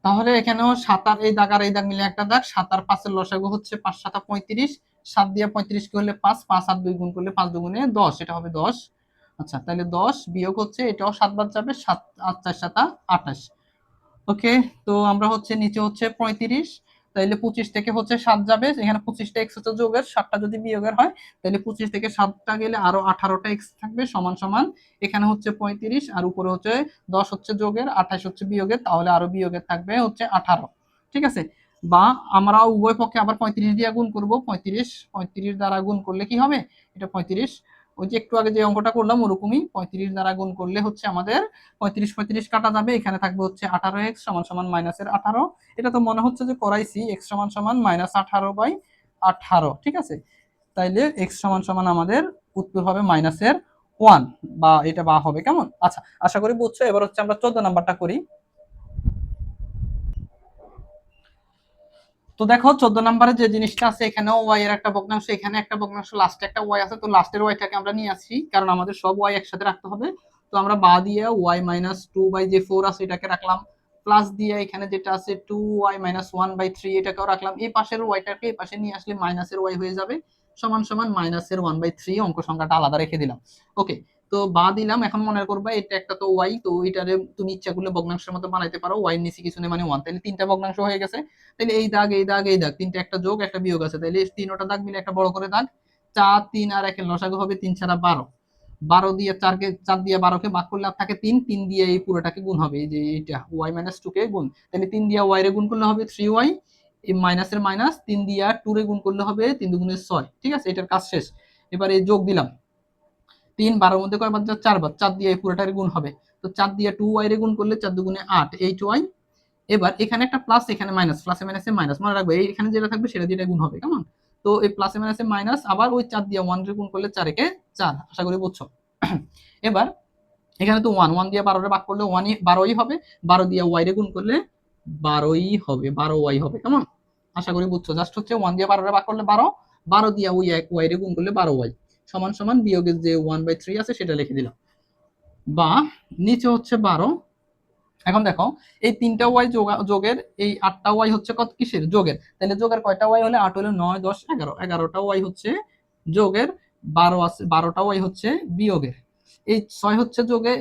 তাহলে এখানেও 7 আর এই দাগ আর এই দাগ মিলে একটা দাগ, 7 আর 5 এর লসাগু হচ্ছে 5 7 35, 7 দিয়ে 35 কে হলে 5, 5 আর 2 গুণ করলে 5 দুগুণে 10, এটা হবে 10। আচ্ছা, তাহলে 10 বিয়োগ হচ্ছে এটাও 7 বাদ যাবে, 7 আর 4 7 28। ওকে, তো আমরা হচ্ছে নিচে হচ্ছে 35, তাইলে 25 থেকে হচ্ছে 7 যাবে, এখানে 25টা এক্স হচ্ছে যোগের, 7টা যদি বিয়োগের হয়, তাহলে 25 থেকে 7টা গেলে আরো 18টা এক্স থাকবে, সমান সমান। এখানে হচ্ছে 35 আর উপরে হচ্ছে 10 হচ্ছে যোগের, 28 হচ্ছে বিয়োগের, তাহলে আরো বিয়োগের থাকবে হচ্ছে 18, ঠিক আছে। বা আমরা উভয় পক্ষে আবার 35 দিয়ে গুণ করব, 35 দ্বারা গুণ করলে কি হবে, এটা 35 ওই যে একটু আগে যে অঙ্কটা করলাম ওরকমই 35 দ্বারা গুণ করলে হচ্ছে আমাদের 35 কাটা যাবে, এখানে থাকবে হচ্ছে 18x সমান সমান মাইনাসের 18। এটা তো মনে হচ্ছে যে করাইছি, x সমান সমান -18/18, ঠিক আছে। তাইলে x সমান সমান আমাদের উত্তর হবে -1, বা এটা বা হবে কেমন। আচ্ছা, আশা করি বুঝছো। এবার হচ্ছে আমরা 14 নাম্বারটা করি। তো দেখো 14 নম্বরে যে জিনিসটা আছে, এখানেও ওয়াই এর একটা ভগ্নাংশ, এখানে একটা ভগ্নাংশ, লাস্টে একটা ওয়াই আছে। তো লাস্টের ওয়াইটাকে আমরা নিয়ে আসি, কারণ আমাদের সব ওয়াই একসাথে রাখতে হবে। তো আমরা বা দিয়ে ওয়াই -2/4 আছে এটাকে রাখলাম, প্লাস দিয়ে এখানে যেটা আছে 2y-1/3 এটাকেও রাখলাম। এই পাশের ওয়াইটাকে এই পাশে নিয়ে আসলে মাইনাসের ওয়াই হয়ে যাবে, সমান সমান -1/3। অঙ্ক সংখ্যাটা আলাদা রেখে দিলাম। ওকে, তো বা দিলাম। এখন মনে করবা এটা একটা তো ওয়াই, তো এটারে তুমি ইচ্ছা করলে ভগ্নাংশের মতো বানাইতে পারো। ওয়াই নিচে কিছু নেই মানে 1, তাহলে তিনটা ভগ্নাংশ হয়ে গেছে। তাহলে এই দাগ, এই দাগ, এই দাগ, তিনটা একটা যোগ একটা বিয়োগ আছে, তাহলে তিনটা দাগ মিলে একটা বড় করে দাগ। 4, 3 আর 1 লসাগু হবে 3 ছাড়া 12। 12 দিয়ে 4 দিয়ে 12কে ভাগ করলে থাকে 3, 3 দিয়ে এই পুরোটাকে গুণ হবে, এই যে এইটা y-2 কে গুণ, তাহলে 3 দিয়ে y রে গুণ করলে হবে 3y, এই মাইনাসের মাইনাস 3 দিয়ে 2 রে গুণ করলে হবে 3 দুগুণে 6, ঠিক আছে, এটার কাজ শেষ। এবার এই যোগ দিলাম, 3 12 মধ্যে কয়বার যায় 4 বার, 4 দিয়ে এই পুরোটার গুণ হবে। তো 4 দিয়ে 2y রে গুণ করলে 4 দুগুণে 8, 8y। এবার এখানে একটা প্লাস, এখানে মাইনাস, প্লাসে মাইনাসে মাইনাস, মনে রাখবে এখানে যেটা থাকবে সেটা দিয়ে গুণ হবে, কেমন। তো এই প্লাসে মাইনাসে মাইনাস, আবার ওই 4 দিয়ে 1 রে গুণ করলে 4 একে 4, আশা করি বুঝছো। এবার এখানে তো 1 1 দিয়ে 12 রে ভাগ করলে 1ই 12ই হবে, 12 দিয়ে y রে গুণ করলে 12ই হবে, 12y হবে, কেমন। আশা করি বুঝছো। জাস্ট হচ্ছে 1 দিয়ে 12 রে ভাগ করলে 12, 12 দিয়ে ওই y রে গুণ করলে 12y সমান সমান বিয়োগের যে 1/3 আছে সেটা লিখে দিলাম, বা নিচে হচ্ছে 12। এখন দেখো এই 3টা ওয়াই যোগের এই 8টা ওয়াই হচ্ছে কত কিসের যোগের, তাহলে যোগের কয়টা ওয়াই হলে 8 হলে 9 10 11, 11টা ওয়াই হচ্ছে যোগের, 12 আছে, 12টা ওয়াই হচ্ছে বিয়োগের, এই 6 হচ্ছে যোগে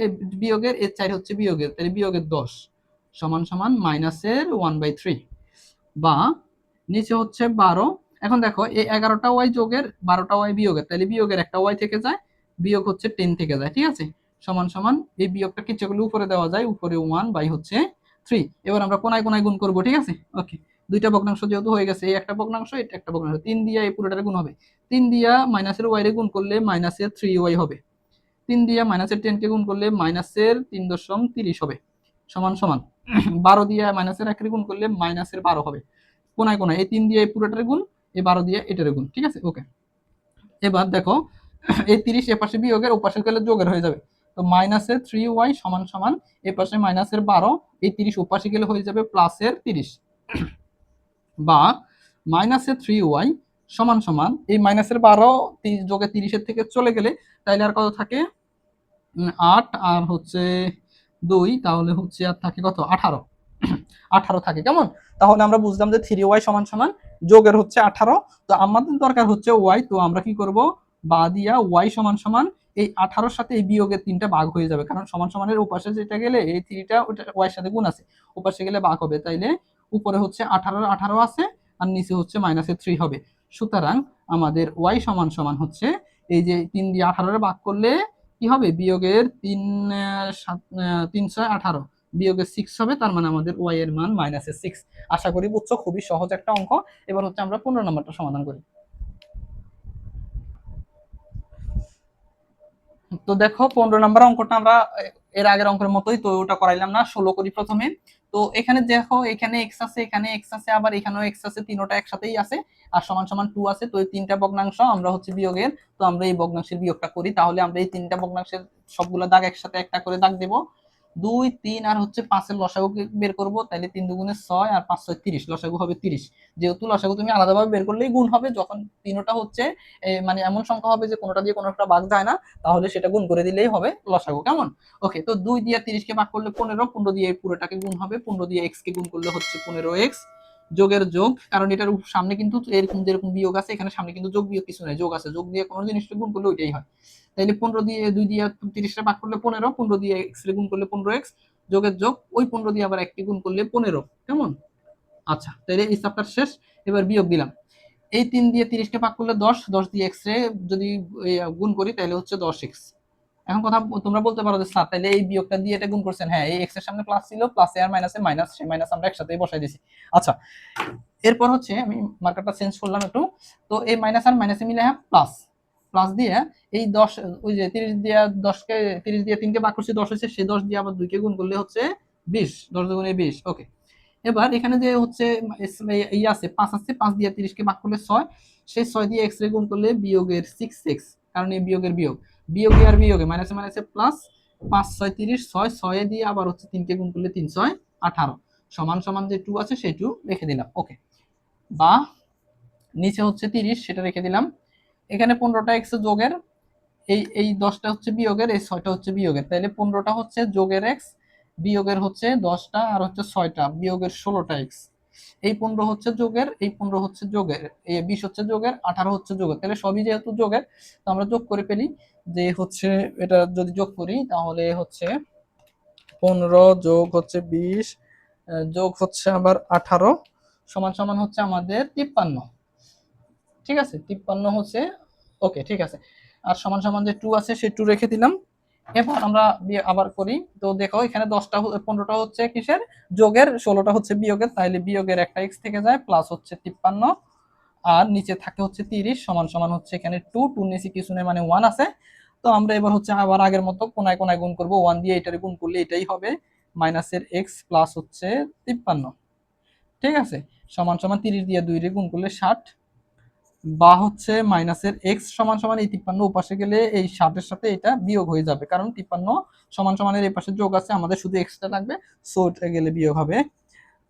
বিয়োগের, এই 4 হচ্ছে বিয়োগের, তাহলে বিয়োগের 10 সমান সমান মাইনাসের 1/3, বা নিচে হচ্ছে 12। এখন দেখো এই 11টা ওয়াই যোগের 12টা ওয়াই বিয়োগের, তাহলে বিয়োগের একটা ওয়াই থেকে যায়, বিয়োগ হচ্ছে 10 থেকে যায়, ঠিক আছে, সমান সমান এই বিয়োগটা কিছু করলে উপরে দেওয়া যায়, উপরে 1/3। এবার আমরা কোনায় কোনায় গুণ করব, ঠিক আছে। ওকে, দুইটা ভগ্নাংশ যেহেতু হয়ে গেছে, এই একটা ভগ্নাংশ এটা একটা ভগ্নাংশ, 3 দিয়ে এই পুরোটারে গুণ হবে, 3 দিয়া মাইনাসের ওয়াই রে গুণ করলে -3y হবে, 3 দিয়া -10 কে গুণ করলে -3.30 হবে, সমান সমান 12 দিয়ে -1 রে গুণ করলে -12 হবে। কোনায় কোনায় এই 3 দিয়ে এই পুরোটারে গুণ, এই 12 দিয়ে এটারে গুণ, ঠিক আছে। ওকে, এবার দেখো এই 30 এ পাশে বিয়োগের, ও পাশে গেলে যোগের হয়ে যাবে। তো -3y সমান সমান এই পাশে -12, এই 30 ও পাশে গেলে হয়ে যাবে +30, বা -3y সমান সমান এই -12 যোগে 30-এর থেকে চলে গেলে তাইলে আর কত থাকে, 8 আর হচ্ছে 2, তাহলে হচ্ছে আর থাকে কত 18, 18 থাকে, কেমন। তাহলে আমরা বুঝলাম যে 3y সমান সমান যোগের হচ্ছে 18। তো আমাদের দরকার হচ্ছে y, তো আমরা কি করব, বা দিয়া y সমান সমান এই 18-র সাথে এই বিয়োগের 3টা ভাগ হয়ে যাবে, কারণ সমান সমানের ওপাশে যেটা গেলে এই 3টা ওটা y এর সাথে গুণ আছে, ওপাশে গেলে ভাগ হবে, তাইলে উপরে হচ্ছে 18 18 আছে আর নিচে হচ্ছে -3 হবে। সুতরাং আমাদের y সমান সমান হচ্ছে এই যে 3 দিয়ে 18 এর ভাগ করলে কি হবে, বিয়োগের 3 7 3 6 18 বিয়োগের 6 হবে, তার মানে আমাদের y এর মান -6। আশা করি বুঝছো, খুবই সহজ একটা অঙ্ক। এবার হচ্ছে আমরা 15 নম্বরটা সমাধান করি। তো দেখো 15 নম্বর অঙ্কটা আমরা এর আগের অঙ্কের মতোই, তো ওটা করাইলাম না, 16 করি প্রথমে। তো এখানে দেখো এখানে এক্স আছে, এখানে এক্স আছে, আবার এখানেও এক্স আছে, তিনোটা একসাথেই আছে, আর সমান সমান 2 আছে। তো এই তিনটা ভগ্নাংশ আমরা হচ্ছে বিয়োগের, তো আমরা এই ভগ্নাংশের বিয়োগটা করি, তাহলে আমরা এই তিনটা ভগ্নাংশের সবগুলো দাগ একসাথে একটা করে দাগ দেব। 2 3 আর হচ্ছে 5 এর লসাগু বের করব, তাহলে 3 দুগুণে 6 আর 5 6 30, লসাগু হবে 30। যেহেতু লসাগু তুমি আলাদাভাবে বের করলেই গুণ হবে, যখন তিনোটা হচ্ছে মানে এমন সংখ্যা হবে যে কোনোটা দিয়ে কোনোটা ভাগ যায় না, তাহলে সেটা গুণ করে দিলেই হবে লসাগু, কেমন। ওকে, তো 2 দিয়ে 30 কে ভাগ করলে 15, 15 দিয়ে পুরোটাকে গুণ হবে, 15 দিয়ে x কে গুণ করলে হচ্ছে 15x, যোগের যোগ, কারণ এটার সামনে কিন্তু এরকম যেরকম বিয়োগ আছে, এখানে সামনে কিন্তু যোগ বিয়োগ কিছু নাই, যোগ আছে, যোগ দিয়ে কোনো জিনিসটা গুণ করলে ওইটাই হয়। তাইলে 15 দিয়ে 2 দিয়ে 30 টা ভাগ করলে 15, 15 দিয়ে x রে গুণ করলে 15x, যোগের যোগ, ওই 15 দিয়ে আবার 1 কে গুণ করলে 15, কেমন। আচ্ছা, তাইলে এই চ্যাপ্টার শেষ। এবার বিয়োগ দিলাম, এই 3 দিয়ে 30 কে ভাগ করলে 10, 10 দিয়ে x রে যদি গুণ করি তাহলে হচ্ছে 10x। এখন কথা তোমরা বলতে পারো যে স্যার তাহলে এই বিয়োগটা দিয়ে এটা গুণ করছেন, হ্যাঁ এই x এর সামনে প্লাস ছিল, প্লাসে আর মাইনাসে মাইনাস, সেই মাইনাস আমরা একসাথেই বসাই দিয়েছি। আচ্ছা, এরপর হচ্ছে আমি মার্কারটা চেঞ্জ করলাম একটু, তো এই মাইনাস আর মাইনাসে মিলে হ্যাঁ প্লাস, প্লাস দিয়ে এই 10, ওই যে 30 দিয়ে 10কে 30 দিয়ে 3কে ভাগ করছি 10 হচ্ছে, সেই 10 দিয়ে আবার 2কে গুণ করলে হচ্ছে 20, 10 দুগুণে 20। ওকে, এবার এখানে যে হচ্ছে এই আছে 5 আছে, 5 দিয়ে 30কে ভাগ করলে 6, সেই 6 দিয়ে x রে গুণ করলে বিয়োগের 6x, কারণ এই বিয়োগের বিয়োগ, বিয়োগে আর বিয়োগে মাইনাসে মাইনাসে প্লাস, 5 6 30, 6 6 দিয়ে আবার হচ্ছে 3কে গুণ করলে 3 6 18, সমান সমান যে 2 আছে সেই 2 রেখে দিলাম। ওকে, বা নিচে হচ্ছে 30 সেটা রেখে দিলাম। এখানে 15টা x যোগের, এই 10টা হচ্ছে বিয়োগের, এই 6টা হচ্ছে বিয়োগের, তাহলে 15টা হচ্ছে যোগের x, বিয়োগের হচ্ছে 10টা, আর হচ্ছে 6টা বিয়োগের 16টা x। এই 15 হচ্ছে যোগের, এই 15 হচ্ছে যোগের, এই 20 হচ্ছে যোগের, 18 হচ্ছে যোগের, তাহলে সবই যেহেতু যোগের তো আমরা যোগ করে ফেলি। যে হচ্ছে এটা যদি যোগ করি তাহলে হচ্ছে 15 যোগ হচ্ছে 20 যোগ হচ্ছে আবার 18 সমান সমান হচ্ছে আমাদের 53। ঠিক আছে, 53 হচ্ছে। ওকে, ঠিক আছে। আর সমান সমান যে 2 আছে সেই 2 রেখে দিলাম। এবার আমরা আবার করি, তো দেখো এখানে 10টা 15টা হচ্ছে কিসের যোগের, 16টা হচ্ছে বিয়োগের, তাহলে বিয়োগের একটা x থেকে যায়, প্লাস হচ্ছে 53, আর নিচে থাকে হচ্ছে 30 সমান সমান হচ্ছে এখানে 2 2 নিচে কিছু নেই মানে 1 আছে। তো আমরা এবার হচ্ছে আবার আগের মতো কোনায় কোনায় গুণ করব, 1 দিয়ে এটারে গুণ করলে এটাই হবে মাইনাসের x প্লাস হচ্ছে 53। ঠিক আছে, সমান সমান 30 দিয়ে 2 রে গুণ করলে 60, বা হচ্ছে মাইনাসের x সমান সমান এই 53 ওপাশে গেলে এই 60 এর সাথে এটা বিয়োগ হয়ে যাবে, কারণ 53 সমান সমানের এই পাশে যোগ আছে, আমাদের শুধু এক্সটা লাগবে, সো এটা গেলে বিয়োগ হবে।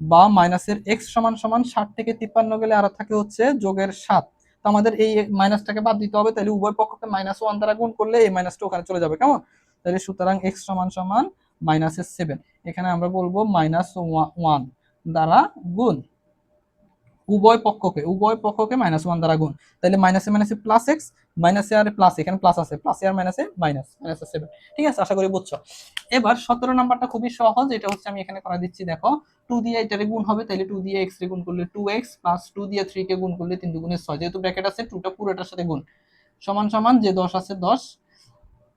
বা মাইনাসের x সমান সমান 60 থেকে 53 গেলে আর থাকে হচ্ছে যোগের 7, তো আমাদের এই মাইনাসটাকে বাদ দিতে হবে, তাহলে উভয় পক্ষকে -1 দ্বারা গুণ করলে এই মাইনাসটা ওখানে চলে যাবে, কেমন? তাহলে সুতরাং x সমান সমান -7, এখানে আমরা বলবো -1 দ্বারা গুণ, উভয় পক্ষকে -1 দ্বারা গুণ, তাহলে মাইনাসে মাইনাসে প্লাস এক্স, মাইনাসে আর প্লাস, এখানে প্লাস আছে, প্লাসে আর মাইনাসে মাইনাস, -7। ঠিক আছে, আশা করি বুঝছো। এবার 17 নাম্বারটা খুবই সহজ, এটা হচ্ছে আমি এখানে করে দিচ্ছি, দেখো 2 দিয়ে এটারে গুণ হবে, তাহলে 2 দিয়ে x রে গুণ করলে 2x, প্লাস 2 দিয়ে 3 কে গুণ করলে 3 দুগুণে 6, যেহেতু ব্র্যাকেট আছে 2টা পুরোটার সাথে গুণ, সমান সমান যে 10 আছে 10,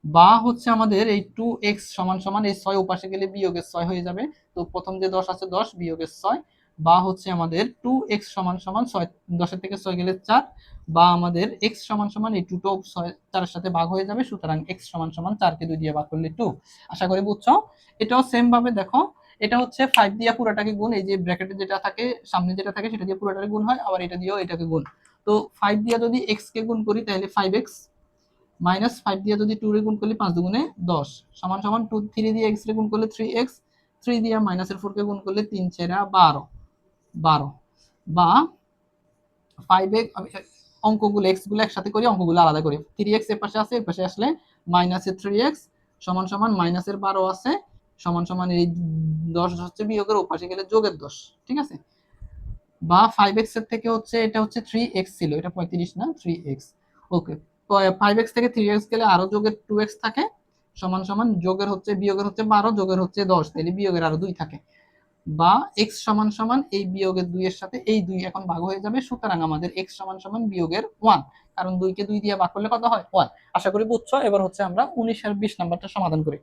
বা হচ্ছে আমাদের এই 2x সমান সমান এই 6 ওপাশে গেলে বিয়োগের 6 হয়ে যাবে, তো প্রথম যে 10 আছে 10 বিয়োগের 6, বা হচ্ছে আমাদের 2x সমান সমান 6, 10 থেকে 6 গেলে 4, বা আমাদের x সমান সমান এই 2টো 4 এর সাথে ভাগ হয়ে যাবে, সুতরাং x সমান সমান 4 কে 2 দিয়ে ভাগ করলে 2। আশা করি বুঝছো। এটাও সেম ভাবে দেখো, এটা হচ্ছে 5 দিয়ে পুরোটাকে গুণ, এই যে ব্র্যাকেটে যেটা থাকে সামনে যেটা থাকে সেটা দিয়ে পুরোটাকে গুণ হয়, আবার এটা দিয়েও এটাকে গুণ, তো 5 দিয়ে যদি x কে গুণ করি তাহলে 5x, -5 দিয়ে যদি 2 রে গুণ করলে 5 দুগুণে 10, সমান সমান 2 3 দিয়ে x রে গুণ করলে 3x, 3 দিয়ে -4 কে গুণ করলে 3 4 12 12, বা 5x, অঙ্কগুলো x গুলো একসাথে করি, অঙ্কগুলো আলাদা করি, 3x এর পাশে আছে, এর পাশে আসলে -3x সমান সমান -12 আছে, সমান সমান এই 10 হচ্ছে বিয়োগের, ওপাশে গেলে যোগের 10। ঠিক আছে, বা 5x এর থেকে হচ্ছে এটা হচ্ছে 3x ছিল, এটা 35 না 3x। ওকে, 5x থেকে 3x গেলে আরো যোগের 2x থাকে, সমান সমান যোগের হচ্ছে বিয়োগের হচ্ছে 12, যোগের হচ্ছে 10, তাহলে বিয়োগের আরো 2 থাকে, বা x সমান সমান এই বিয়োগের 2 এর সাথে এই 2 এখন ভাগ হয়ে যাবে, সুতরাং আমাদের x সমান সমান বিয়োগের 1, কারণ 2 কে 2 দিয়ে ভাগ করলে কত হয় 1। আশা করি বুঝছো। এবার হচ্ছে আমরা 19 আর 20 নাম্বারটা সমাধান করি।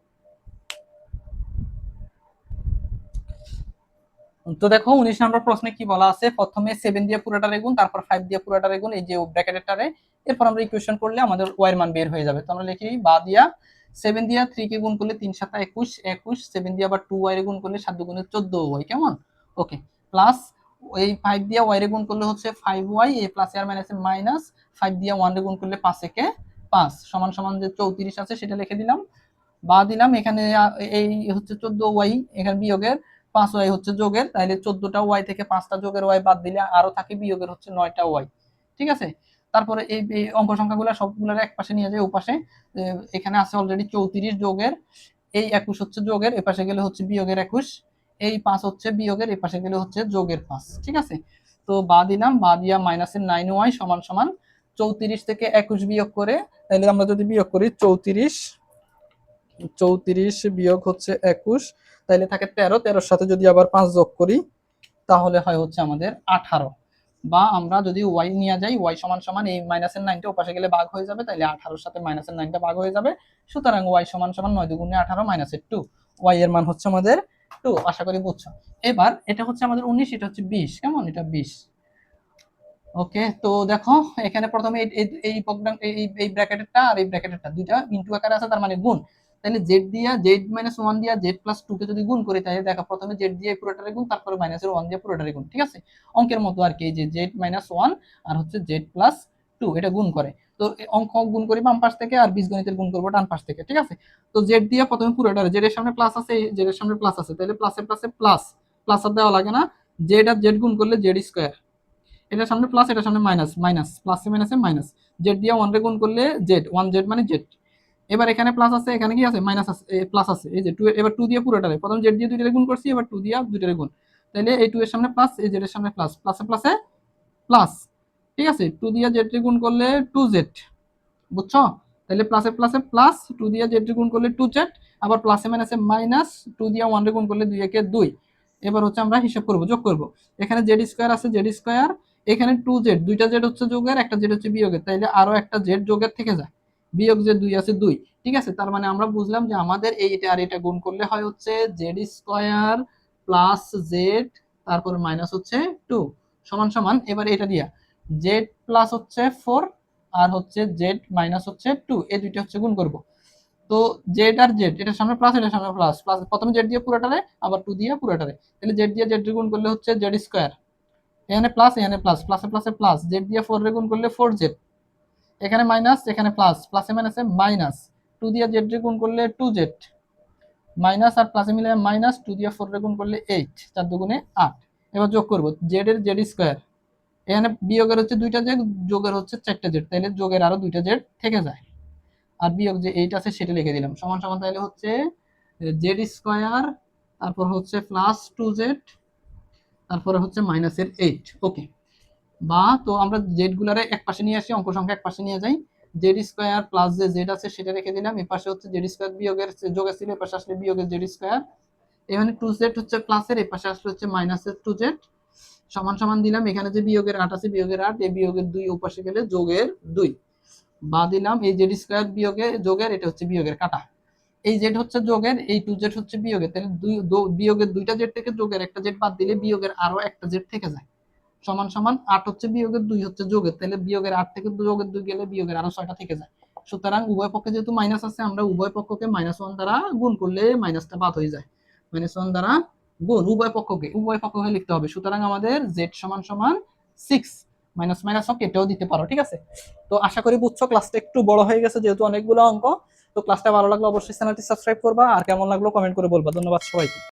তো দেখো 19 নম্বর প্রশ্নে কি বলা আছে, প্রথমে 7 দিয়ে পুরোটারে গুণ, তারপর 5 দিয়ে পুরোটারে গুণ, এই যে ব্র্যাকেটেরটারে, এরপর আমরা ইকুয়েশন করলে আমাদের y এর মান বের হয়ে যাবে। তো আমরা লিখি বা দিয়া 7 দিয়া 3 কে গুণ করলে 3 7 21 21, 7 দিয়ে আবার 2y রে গুণ করলে 7 দুগুণে 14y, কেমন? ওকে, প্লাস এই 5 দিয়া y রে গুণ করলে হচ্ছে 5y, এই প্লাস আর মাইনাসে মাইনাস, 5 দিয়া 1 রে গুণ করলে 5 একে 5, সমান সমান যে 34 আছে সেটা লিখে দিলাম, বা দিলাম এখানে এই হচ্ছে 14y, এখানে বিয়োগের 5y হচ্ছে যোগের, তাহলে 14টা y থেকে 5টা যোগের y বাদ দিলে আরো থাকে বিয়োগের হচ্ছে 9টা y। ঠিক আছে, তারপরে এই অঙ্ক সংখ্যাগুলো সবগুলোর এক পাশে নিয়ে যায়, ও পাশে এখানে আছে অলরেডি 34 যোগের, এই 21 হচ্ছে যোগের, এ পাশে গেলে হচ্ছে বিয়োগের 21, এই 5 হচ্ছে বিয়োগের, এ পাশে গেলে হচ্ছে যোগের 5। ঠিক আছে, তো বা দিলাম, বা দিয়া মাইনাসের 9y সমান সমান 34 থেকে 21 বিয়োগ করে, তাহলে আমরা যদি বিয়োগ করি 34 বিয়োগ হচ্ছে 21, তাহলে থাকে 13, 13 সাথে যদি আবার 5 যোগ করি তাহলে হয় হচ্ছে আমাদের 18, বা আমরা যদি y নিয়ে যাই, y সমান সমান এই মাইনাসের 9টা ওপাশে গেলে ভাগ হয়ে যাবে, তাহলে 18 সাথে মাইনাসের 9টা ভাগ হয়ে যাবে, সুতরাং y সমান সমান 9 দুগুণে 18 মাইনাসের 2, y এর মান হচ্ছে আমাদের 2। আশা করি বুঝছো। এবার এটা হচ্ছে আমাদের 19, এটা হচ্ছে 20, কেমন? এটা 20। ওকে, তো দেখো এখানে প্রথমে এই এই ব্র্যাকেটেরটা আর এই ব্র্যাকেটেরটা দুইটা ইনটু আকারে আছে, তার মানে গুণ। তাহলে জেড দিয়া জেড মাইনাস ওয়ান দিয়া জেড প্লাস টু কে যদি গুণ করি, তাহলে দেখো প্রথমে জেড দিয়ে পুরোটারে গুণ, তারপরে মাইনাসের ওয়ান দিয়ে পুরোটারে গুণ, ঠিক আছে? অঙ্কের মতো আর কি, এই যে জেড মাইনাস ওয়ান আর হচ্ছে জেড প্লাস টু এটা গুণ করে। তো অঙ্ক গুণ করি বাম পাশ থেকে, আর বীজগণিতের গুণ করবো ডান পাশ থেকে, ঠিক আছে? তো জেড দিয়ে প্রথমে পুরোটারে, জেড এর সামনে প্লাস আছে, জেড এর সামনে প্লাস আছে, তাহলে প্লাসে প্লাসে প্লাস, প্লাস আর দেওয়া লাগে না। জেড আর জেড গুণ করলে জেড স্কোয়ার, এটার সামনে প্লাস এটার সামনে মাইনাস, মাইনাস প্লাসে মাইনাসে মাইনাস, জেড দিয়ে ওয়ান রে গুণ করলে জেড, ওয়ান জেড মানে জেড। এবার এখানে প্লাস আছে, এখানে কি আছে মাইনাস আছে, প্লাস আছে, এই যে টু, এবার টু দিয়ে পুরোটারে, প্রথম জেড দিয়ে দুইটারে গুণ করছি, এবার টু দিয়ে দুইটারে গুণ, তাহলে এই টু এর সামনে প্লাস, এই জেড এর সামনে প্লাস, প্লাসে প্লাসে প্লাস, ঠিক আছে? টু দিয়ে জেড রে গুণ করলে টু জেড, বুঝছো? তাহলে প্লাসে প্লাসে প্লাস, টু দিয়ে জেড রে গুণ করলে টু জেড, আবার প্লাসে মাইনাসে মাইনাস, টু দিয়ে ওয়ান রে গুণ করলে দুই একে দুই। এবার হচ্ছে আমরা হিসাব করব, যোগ করব। এখানে জেড স্কোয়ার আছে, জেড স্কোয়ার, এখানে টু জেড, দুইটা জেড হচ্ছে যোগের, একটা জেড হচ্ছে বিয়োগের, তাইলে আরো একটা জেড যোগের থেকে যায়, বিয়োগ যে দুই আছে দুই, ঠিক আছে? তার মানে আমরা বুঝলাম যে আমাদের এইটা আর এটা গুণ করলে হয় হচ্ছে জেড স্কোয়ার প্লাস জেড, তারপরে মাইনাস হচ্ছে টু, সমান সমান, এবার এটা দিয়া জেড প্লাস হচ্ছে ফোর আর হচ্ছে জেড মাইনাস হচ্ছে টু, এই দুইটা হচ্ছে গুণ করব। তো জেড আর জেড, এটার সামনে প্লাস এটার সামনে প্লাস, প্লাস প্রথমে জেড দিয়ে পুরোটারে, আবার টু দিয়ে পুরোটারে, তাহলে জেড দিয়ে জেড গুণ করলে হচ্ছে জেড স্কোয়ার, এখানে প্লাস এখানে প্লাস, প্লাসে প্লাসে প্লাস, জেড দিয়ে ফোর রে গুণ করলে ফোর জেড, এখানে মাইনাস এখানে প্লাস, প্লাসে মাইনাসে মাইনাস, টু দিয়ে জেড গুণ করলে টু জেড, মাইনাস আর প্লাসে মিলে মাইনাস, টু দিয়ে ফোর রে গুণ করলে এইট, চার দুগুণে আট। এবার যোগ করবো জেড এর জেড স্কোয়ার, এখানে বিয়োগের হচ্ছে দুইটা জেড, যোগের হচ্ছে চারটা জেড, তাহলে যোগের আরো দুইটা জেড থেকে যায়, আর বিয়োগ যে এইট আছে সেটা লিখে দিলাম, সমান সমান, তাহলে হচ্ছে জেড স্কোয়ার, তারপর হচ্ছে প্লাস টু জেড, তারপরে হচ্ছে মাইনাসের এইট। ওকে, বা তো আমরা জেড গুলারে এক পাশে নিয়ে আসি, অঙ্ক সংখ্যা এক পাশে নিয়ে যাই, জেড স্কোয়ার প্লাস যে জেড আছে সেটা রেখে দিলাম, এই পাশে হচ্ছে জেড স্কোয়ার বিয়োগের যোগ ছিল, এই পাশে আসলে বিয়োগের জেড স্কোয়ার, এখানে টু জেড হচ্ছে প্লাসের, এই পাশে আসলে হচ্ছে মাইনাসের টু জেড, সমান সমান দিলাম, এখানে যে বিয়োগের আট আছে বিয়োগের আট, এই বিয়োগের দুই ওপাশে গেলে যোগের দুই, বা দিলাম এই জেড স্কোয়ার বিয়োগে যোগের, এটা হচ্ছে বিয়োগের কাটা, এই জেড হচ্ছে যোগের, এই টু জেড হচ্ছে বিয়োগের, তাহলে বিয়োগের দুইটা জেড থেকে যোগের একটা জেড বাদ দিলে বিয়োগের আরো একটা জেড থেকে যায়, সমান সমান আট হচ্ছে বিয়োগের দুই হচ্ছে যোগের, তাহলে বিয়োগের আট থেকে যোগের দুই গেলে বিয়োগের আরো ছয়টা থেকে যায়। সুতরাং উভয় পক্ষে যেহেতু মাইনাস আছে, আমরা উভয় পক্ষকে মাইনাস ওয়ান দ্বারা গুণ করলে মাইনাসটা বাদ হয়ে যায়, মাইনাস ওয়ান দ্বারা গুণ উভয় পক্ষকে লিখতে হবে। সুতরাং আমাদের জেড সমান সমান সিক্স, মাইনাস মাইনাস হোক এটাও দিতে পারো, ঠিক আছে? তো আশা করি বুঝছো, ক্লাসটা একটু বড় হয়ে গেছে যেহেতু অনেকগুলো অঙ্ক। তো ক্লাসটা ভালো লাগলে অবশ্যই চ্যানেলটি সাবস্ক্রাইব করবা, আর কেমন লাগলো কমেন্ট করে বলবা। ধন্যবাদ সবাইকে।